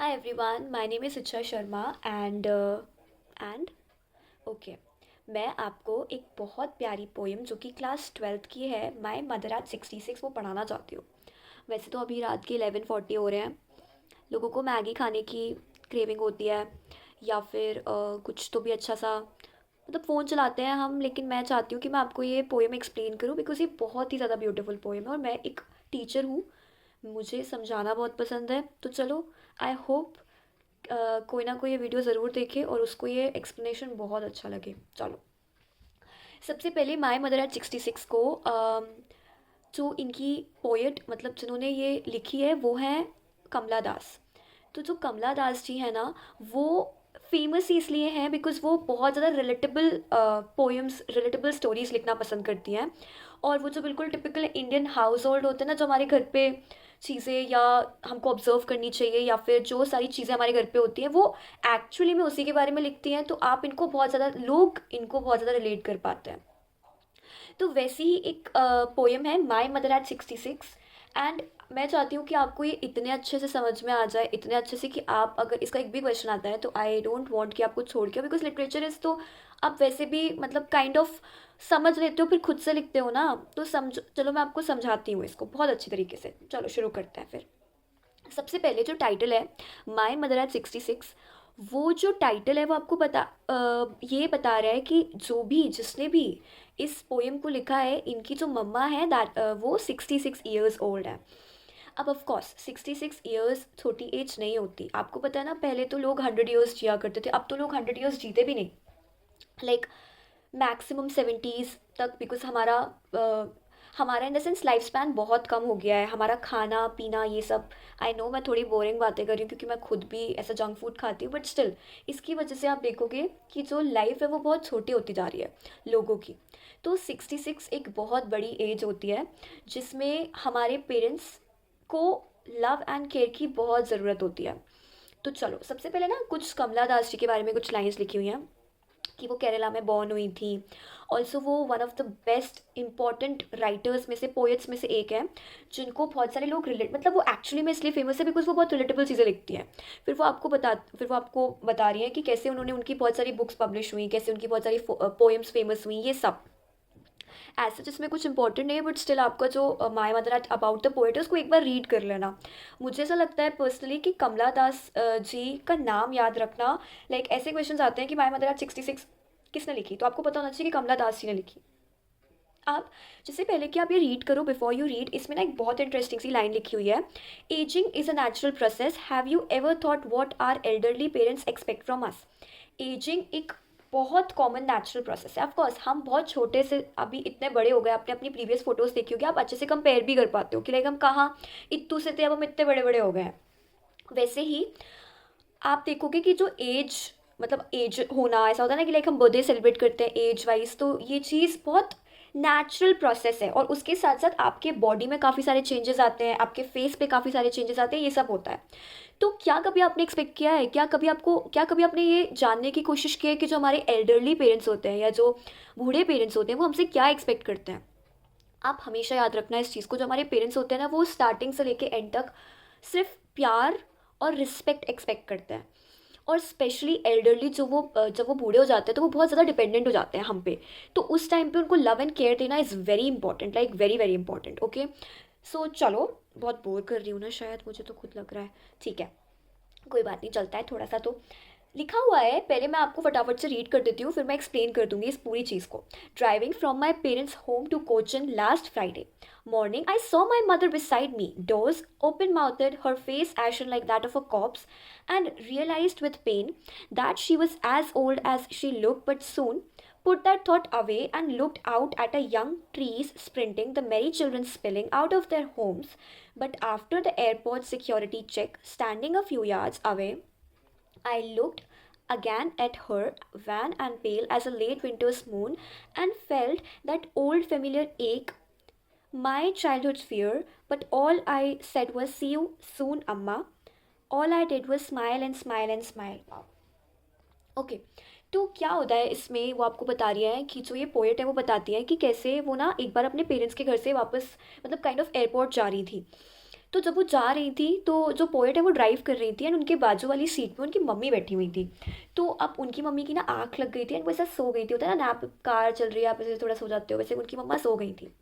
Hi everyone, my name is Icha Sharma and okay मैं आपको एक बहुत प्यारी पोएम जो कि क्लास 12th की है माई मदर एट 66 वो पढ़ाना चाहती हूँ। वैसे तो अभी रात के 11:40 हो रहे हैं। लोगों को मैगी खाने की क्रेविंग होती है या फिर कुछ तो भी अच्छा सा मतलब फ़ोन चलाते हैं हम, लेकिन मैं चाहती हूँ कि मैं आपको ये पोएम एक्सप्लेन करूँ बिकॉज़ ये बहुत ही ज़्यादा ब्यूटीफुल पोएम है और मैं एक टीचर हूँ। मुझे समझाना बहुत पसंद है, तो चलो आई होप कोई ना कोई ये वीडियो ज़रूर देखे और उसको ये एक्सप्लेनेशन बहुत अच्छा लगे। चलो, सबसे पहले माय मदर एट 66 को जो इनकी पोएट मतलब जिन्होंने ये लिखी है वो है कमला दास। तो जो कमला दास जी है ना, वो फेमस इसलिए हैं बिकॉज़ वो बहुत ज़्यादा रिलेटेबल पोएम्स, रिलेटेबल स्टोरीज़ लिखना पसंद करती हैं। और वो जो बिल्कुल टिपिकल इंडियन हाउस होल्ड होते हैं ना, जो हमारे घर पे चीज़ें या हमको ऑब्जर्व करनी चाहिए या फिर जो सारी चीज़ें हमारे घर पे होती हैं वो एक्चुअली में उसी के बारे में लिखती हैं, तो आप इनको बहुत ज़्यादा लोग इनको बहुत ज़्यादा रिलेट कर पाते हैं। तो वैसी ही एक पोएम है माई मदर एट 66। एंड मैं चाहती हूँ कि आपको ये इतने अच्छे से समझ में आ जाए, इतने अच्छे से कि आप अगर इसका एक भी क्वेश्चन आता है तो आई डोंट वांट कि आपको छोड़ के, बिकॉज लिटरेचर इज़ तो आप वैसे भी मतलब काइंड ऑफ समझ लेते हो फिर खुद से लिखते हो ना, तो समझ चलो मैं आपको समझाती हूँ इसको बहुत अच्छी तरीके से। चलो शुरू करते हैं फिर। सबसे पहले जो टाइटल है माई मदर एट 66, वो जो टाइटल है वो आपको ये बता रहा है कि जो भी जिसने भी इस पोएम को लिखा है इनकी जो मम्मा है दैट वो 66 ईयर्स ओल्ड है। अब ऑफ कोर्स 66 ईयर्स छोटी एज नहीं होती, आपको पता है ना, पहले तो लोग 100 ईयर्स जिया करते थे, अब तो लोग 100 ईयर्स जीते भी नहीं। लाइक मैक्सिमम 70s तक, बिकॉज हमारा इन द सेंस लाइफ स्पैन बहुत कम हो गया है, हमारा खाना पीना ये सब। आई नो मैं थोड़ी बोरिंग बातें कर रही हूँ क्योंकि मैं खुद भी ऐसा जंक फूड खाती हूँ, बट स्टिल इसकी वजह से आप देखोगे कि जो लाइफ है वो बहुत छोटी होती जा रही है लोगों की। तो 66 एक बहुत बड़ी एज होती है जिसमें हमारे पेरेंट्स को लव एंड केयर की बहुत ज़रूरत होती है। तो चलो सबसे पहले ना कुछ कमला दास जी के बारे में कुछ लाइंस लिखी हुई हैं कि वो केरला में बॉर्न हुई थी। ऑल्सो वो one of the best important writers में से, पोएट्स में से एक है जिनको बहुत सारे लोग रिलेट, मतलब वो एक्चुअली में इसलिए फेमस है बिकॉज वो बहुत रिलेटेबल चीज़ें लिखती हैं। फिर वो आपको बता रही है कि कैसे उन्होंने उनकी बहुत सारी बुक्स पब्लिश हुई, कैसे उनकी बहुत सारी पोएम्स फेमस हुई, ये सब। ऐसा जिसमें कुछ इंपॉर्टेंट नहीं है बट स्टिल आपका जो my mother at about the poet है उसको एक बार रीड कर लेना। मुझे ऐसा लगता है पर्सनली कि कमला दास जी का नाम याद रखना, लाइक ऐसे क्वेश्चंस आते हैं कि माय मदर एट 66 किसने लिखी, तो आपको पता होना चाहिए कि कमला दास जी ने लिखी। आप जिससे पहले कि आप ये रीड करो, बिफोर यू रीड, इसमें ना एक बहुत इंटरेस्टिंग सी लाइन लिखी हुई है। Ageing is a natural process, have you ever thought what are elderly parents expect from us. Ageing एक बहुत कॉमन नेचुरल प्रोसेस है। ऑफकोर्स हम बहुत छोटे से अभी इतने बड़े हो गए, आपने अपनी प्रीवियस फोटोज देखी होगी, आप अच्छे से कंपेयर भी कर पाते हो कि लाइक हम कहाँ इतू से थे, अब हम इतने बड़े बड़े हो गए हैं। वैसे ही आप देखोगे कि जो एज मतलब एज होना ऐसा होता है ना कि लाइक हम बर्थडे सेलिब्रेट करते हैं एज वाइज, तो ये चीज़ बहुत नेचुरल प्रोसेस है। और उसके साथ साथ आपके बॉडी में काफ़ी सारे चेंजेस आते हैं, आपके फेस पे काफ़ी सारे चेंजेस आते हैं, ये सब होता है। तो क्या कभी आपने एक्सपेक्ट किया है, क्या कभी आपने ये जानने की कोशिश की है कि जो हमारे एल्डरली पेरेंट्स होते हैं या जो बूढ़े पेरेंट्स होते हैं वो हमसे क्या एक्सपेक्ट करते हैं। आप हमेशा याद रखना इस चीज़ को, जो हमारे पेरेंट्स होते हैं ना वो स्टार्टिंग से लेके एंड तक सिर्फ प्यार और रिस्पेक्ट एक्सपेक्ट करते हैं। और स्पेशली एल्डरली जो वो जब वो बूढ़े हो जाते हैं तो वो बहुत ज़्यादा डिपेंडेंट हो जाते हैं हम पे। तो उस टाइम पे उनको लव एंड केयर देना is very important, like very very important. Okay, so चलो, बहुत बोर कर रही हूँ ना शायद, मुझे तो खुद लग रहा है। ठीक है, कोई बात नहीं, चलता है थोड़ा सा तो। लिखा हुआ है, पहले मैं आपको फटाफट से रीड कर देती हूँ फिर मैं एक्सप्लेन कर दूंगी इस पूरी चीज़ को। Driving from my parents home to Cochin last Friday morning I saw my mother beside me, doors open mouthed, her face ashen like that of a corpse, and realized with pain that she was as old as she looked, but soon put that thought away and looked out at a young trees sprinting, the merry children spilling out of their homes. But after the airport security check, standing a few yards away, I looked again at her, wan and pale as a late winter's moon, and felt that old familiar ache, my childhood's fear. But all I said was, "See you soon, Amma." All I did was smile and smile and smile. Wow. Okay, तो क्या होता है इसमें, वो आपको बता रही है कि जो ये पोएट है वो बताती है कि कैसे वो ना एक बार अपने पेरेंट्स के घर से वापस मतलब काइंड ऑफ एयरपोर्ट जा रही थी। तो जब वो जा रही थी तो जो पोएट है वो ड्राइव कर रही थी एंड उनके बाजू वाली सीट में उनकी मम्मी बैठी हुई थी। तो अब उनकी मम्मी की ना आँख लग गई थी एंड वो ऐसा सो गई थी, होता है ना नैप, कार चल रही है आप ऐसे थोड़ा सो जाते हो, वैसे उनकी मम्मा सो गई थी।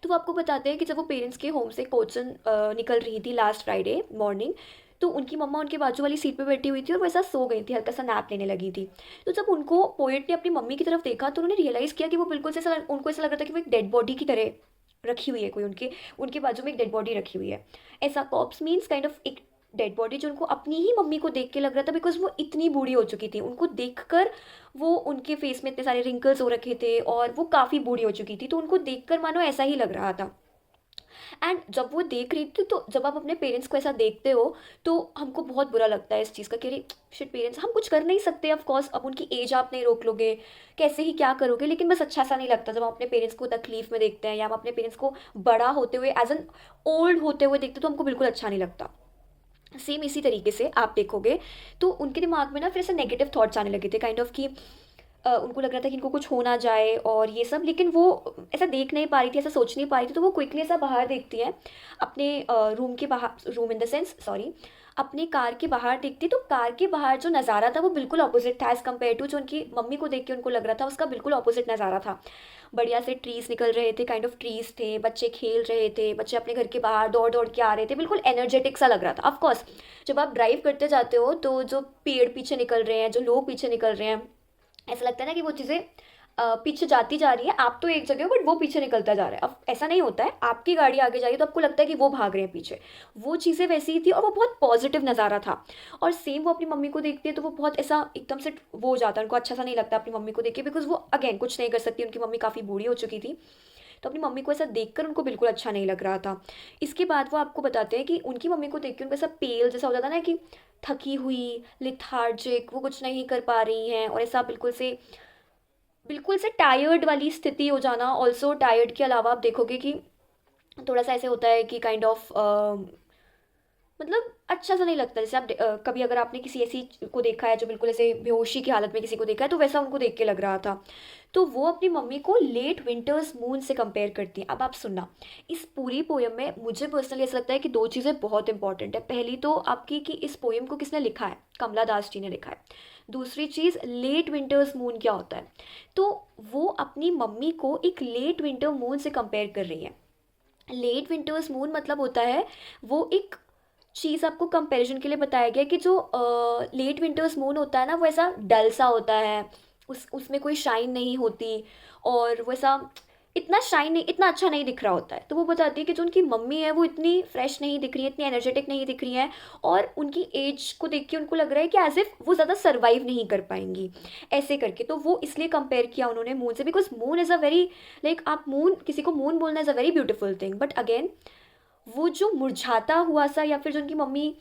तो वो आपको बताते हैं कि जब वो पेरेंट्स के होम से कोचन निकल रही थी लास्ट फ्राइडे मॉर्निंग, तो उनकी मम्मा उनके बाजू वाली सीट पे बैठी हुई थी और वो ऐसा सो गई थी, हल्का सा नैप लेने लगी थी। तो जब उनको पोएट ने अपनी मम्मी की तरफ देखा तो उन्होंने रियलाइज़ किया कि वो बिल्कुल से ऐसा उनको ऐसा लग रहा था कि वो एक डेड बॉडी की तरह रखी हुई है, कोई उनके उनके बाजू में एक डेड बॉडी रखी हुई है। ऐसा कॉप्स मीन्स काइंड ऑफ एक डेड बॉडी जो उनको अपनी ही मम्मी को देख के लग रहा था, बिकॉज वो इतनी बूढ़ी हो चुकी थी। उनको देखकर वो उनके फेस में इतने सारे रिंकल्स हो रखे थे और वो काफ़ी बूढ़ी हो चुकी थी, तो उनको देखकर मानो ऐसा ही लग रहा था। एंड जब वो देख रही थी तो जब आप अपने पेरेंट्स को ऐसा देखते हो तो हमको बहुत बुरा लगता है इस चीज़ का कि अरे शिट, पेरेंट्स हम कुछ कर नहीं सकते ऑफ कोर्स, अब उनकी एज आप नहीं रोक लोगे, कैसे ही क्या करोगे, लेकिन बस अच्छा सा नहीं लगता जब हम अपने पेरेंट्स को तकलीफ में देखते हैं या हम अपने पेरेंट्स को बड़ा होते हुए एज एन ओल्ड होते हुए देखते तो हमको बिल्कुल अच्छा नहीं लगता। सेम इसी तरीके से आप देखोगे तो उनके दिमाग में ना फिर से नेगेटिव थॉट्स आने लगे थे, काइंड ऑफ कि उनको लग रहा था कि इनको कुछ हो ना जाए और ये सब, लेकिन वो ऐसा देख नहीं पा रही थी, ऐसा सोच नहीं पा रही थी। तो वो क्विकली ऐसा बाहर देखती है अपने रूम के बाहर, room in the sense sorry, अपनी कार के बाहर देखती, तो कार के बाहर जो नज़ारा था वो बिल्कुल ऑपोजिट था एज़ कम्पेयर टू जो उनकी मम्मी को देख के उनको लग रहा था, उसका बिल्कुल ऑपोजिट नज़ारा था। बढ़िया से ट्रीज निकल रहे थे, काइंड ऑफ ट्रीज थे, बच्चे खेल रहे थे, बच्चे अपने घर के बाहर दौड़ दौड़ के आ रहे थे, बिल्कुल एनर्जेटिक सा लग रहा था। ऑफकोर्स जब आप ड्राइव करते जाते हो तो जो पेड़ पीछे निकल रहे हैं, जो लोग पीछे निकल रहे हैं, ऐसा लगता है ना कि वो चीज़ें पीछे जाती जा रही है, आप तो एक जगह हो बट वो पीछे निकलता जा रहा है। अब ऐसा नहीं होता है, आपकी गाड़ी आगे जा रही है तो आपको लगता है कि वो भाग रहे हैं पीछे, वो चीज़ें वैसी ही थी और वो बहुत पॉजिटिव नज़ारा था। और सेम वो अपनी मम्मी को देखती है तो वो बहुत ऐसा एकदम से वो हो जाता है, उनको अच्छा सा नहीं लगता अपनी मम्मी को देख के, बिकॉज वो अगेन कुछ नहीं कर सकती, उनकी मम्मी काफ़ी बूढ़ी हो चुकी थी। तो अपनी मम्मी को ऐसा देखकर उनको बिल्कुल अच्छा नहीं लग रहा था। इसके बाद वो आपको बताते हैं कि उनकी मम्मी को देख के उनको ऐसा पेल जैसा हो जाता ना, कि थकी हुई, लिथार्जिक, वो कुछ नहीं कर पा रही हैं और ऐसा बिल्कुल से टायर्ड वाली स्थिति हो जाना। ऑल्सो टायर्ड के अलावा आप देखोगे कि थोड़ा सा ऐसे होता है कि काइंड ऑफ मतलब अच्छा सा नहीं लगता। जैसे आप कभी अगर आपने किसी ऐसी को देखा है जो बिल्कुल ऐसे बेहोशी की हालत में किसी को देखा है, तो वैसा उनको देख के लग रहा था। तो वो अपनी मम्मी को लेट विंटर्स मून से कंपेयर करती हैं। अब आप सुनना, इस पूरी पोयम में मुझे पर्सनली ऐसा लगता है कि दो चीज़ें बहुत इंपॉर्टेंट है। पहली तो आपकी कि इस पोयम को किसने लिखा है, कमला दास जी ने लिखा है। दूसरी चीज़, लेट विंटर्स मून क्या होता है। तो वो अपनी मम्मी को एक लेट विंटर मून से कंपेयर कर रही है। लेट विंटर्स मून मतलब होता है, वो एक चीज़ आपको कंपैरिजन के लिए बताया गया कि जो लेट विंटर्स मून होता है ना, वो ऐसा डल सा होता है, उसमें कोई शाइन नहीं होती और वो ऐसा इतना शाइन नहीं, इतना अच्छा नहीं दिख रहा होता है। तो वो बताती है कि जो उनकी मम्मी है वो इतनी फ्रेश नहीं दिख रही है, इतनी एनर्जेटिक नहीं दिख रही है और उनकी एज को देख के उनको लग रहा है कि एज इफ वो ज़्यादा सर्वाइव नहीं कर पाएंगी, ऐसे करके। तो वो इसलिए कंपेयर किया उन्होंने मून से, because moon is a very, like आप मून, किसी को मून बोलना is a very beautiful thing, but again वो जो मुरझाता हुआ सा या फिर जो उनकी मम्मी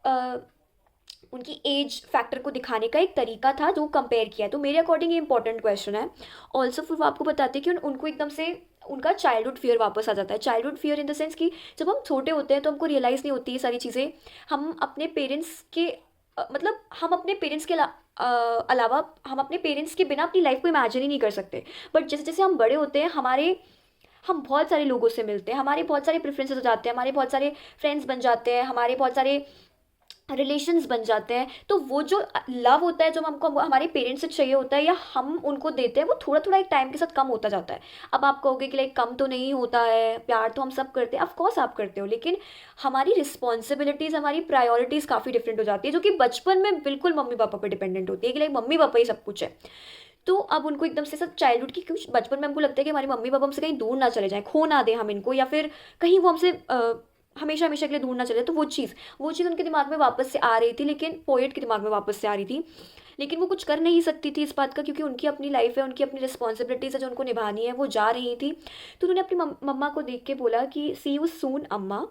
अ, उनकी एज फैक्टर को दिखाने का एक तरीका था जो कंपेयर किया है। तो मेरे अकॉर्डिंग ये इंपॉर्टेंट क्वेश्चन है। ऑल्सो फिर वो आपको बताते हैं कि उनको एकदम से उनका चाइल्डहुड फियर वापस आ जाता है। Childhood fear in the sense कि जब हम छोटे होते हैं तो हमको रियलाइज़ नहीं होती ये सारी चीज़ें। हम अपने पेरेंट्स के मतलब हम अपने पेरेंट्स के अलावा हम अपने पेरेंट्स के बिना अपनी लाइफ को इमेजिन ही नहीं कर सकते। बट जैसे जैसे हम बड़े होते हैं, हम बहुत सारे लोगों से मिलते हैं, हमारे बहुत सारे प्रेफरेंसेस हो जाते हैं, हमारे बहुत सारे फ्रेंड्स बन जाते हैं, हमारे बहुत सारे रिलेशंस बन जाते हैं। तो वो जो लव होता है जो हमको हमारे पेरेंट्स से चाहिए होता है या हम उनको देते हैं, वो थोड़ा थोड़ा एक टाइम के साथ कम होता जाता है। अब आप कहोगे कि लाइक कम तो नहीं होता है, प्यार तो हम सब करते हैं, ऑफ कोर्स आप करते हो, लेकिन हमारी रिस्पॉन्सिबिलिटीज़, हमारी प्रायोरिटीज़ काफ़ी डिफरेंट हो जाती है, जो कि बचपन में बिल्कुल मम्मी पापा पर डिपेंडेंट होती है कि लाइक मम्मी पापा ही सब कुछ है। तो अब उनको एकदम से सब चाइल्डहुड की, कुछ बचपन में हमको लगता है कि हमारी मम्मी पापा हमसे कहीं दूर ना चले जाएं, खो ना दें हम इनको, या फिर कहीं वो हमसे हमेशा हमेशा के लिए दूर ना चले। तो वो चीज़ उनके दिमाग में वापस से आ रही थी, लेकिन पोएट के दिमाग में वापस से आ रही थी, लेकिन वो कुछ कर नहीं सकती थी इस बात का, क्योंकि उनकी अपनी लाइफ है, उनकी अपनी रिस्पॉन्सिबिलिटीज़ है जो उनको निभानी है, वो जा रही थी। तो उन्होंने अपनी मम्मा को देख के बोला कि सी यू सून अम्मा।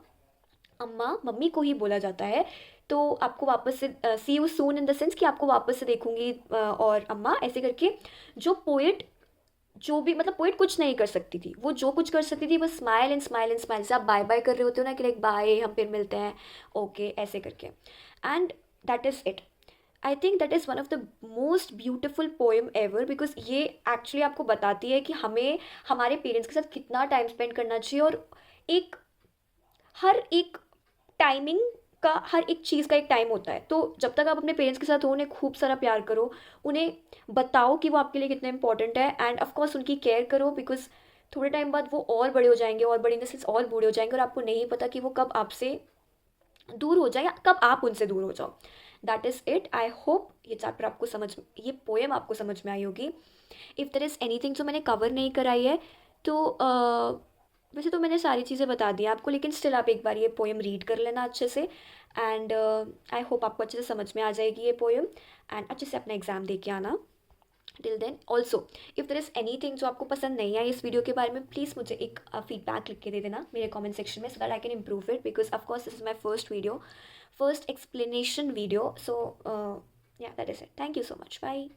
अम्मा मम्मी को ही बोला जाता है। तो आपको वापस से see you soon in the sense कि आपको वापस से देखूंगी, और अम्मा ऐसे करके। जो पोएट, जो भी मतलब पोएट कुछ नहीं कर सकती थी, वो जो कुछ कर सकती थी बस smile and smile and smile. जैसे आप बाय बाय कर रहे होते हो ना कि लाइक बाय, हम फिर मिलते हैं, ओके ऐसे करके। And that is it. I think that is one of the most beautiful poem ever, because ये एक्चुअली आपको बताती है कि हमें हमारे पेरेंट्स के साथ कितना टाइम स्पेंड करना चाहिए। और एक हर एक टाइमिंग का, हर एक चीज़ का एक टाइम होता है। तो जब तक आप अपने पेरेंट्स के साथ हो, उन्हें खूब सारा प्यार करो, उन्हें बताओ कि वो आपके लिए कितने इंपॉर्टेंट है, एंड ऑफ कोर्स उनकी केयर करो, बिकॉज थोड़े टाइम बाद वो और बड़े हो जाएंगे, और बड़े इन द सेंस और बूढ़े हो जाएंगे, और आपको नहीं पता कि वो कब आपसे दूर हो जाए या कब आप उनसे दूर हो जाओ। That is it. I hope ये चैप्टर आपको समझ, ये पोएम आपको समझ में आई होगी। इफ़ देर इज़ एनीथिंग जो मैंने कवर नहीं कराई है, तो वैसे तो मैंने सारी चीज़ें बता दी हैं आपको, लेकिन स्टिल आप एक बार ये पोएम रीड कर लेना अच्छे से, एंड आई होप आपको अच्छे से समझ में आ जाएगी ये पोएम, एंड अच्छे से अपना एग्ज़ाम दे के आना। Till then also, if there is anything जो आपको पसंद नहीं आई इस वीडियो के बारे में, प्लीज़ मुझे एक फीडबैक लिख के दे देना मेरे कमेंट सेक्शन में, so that I can improve it, because of course this is my first video, first explanation video. So yeah that is it. Thank you so much. Bye.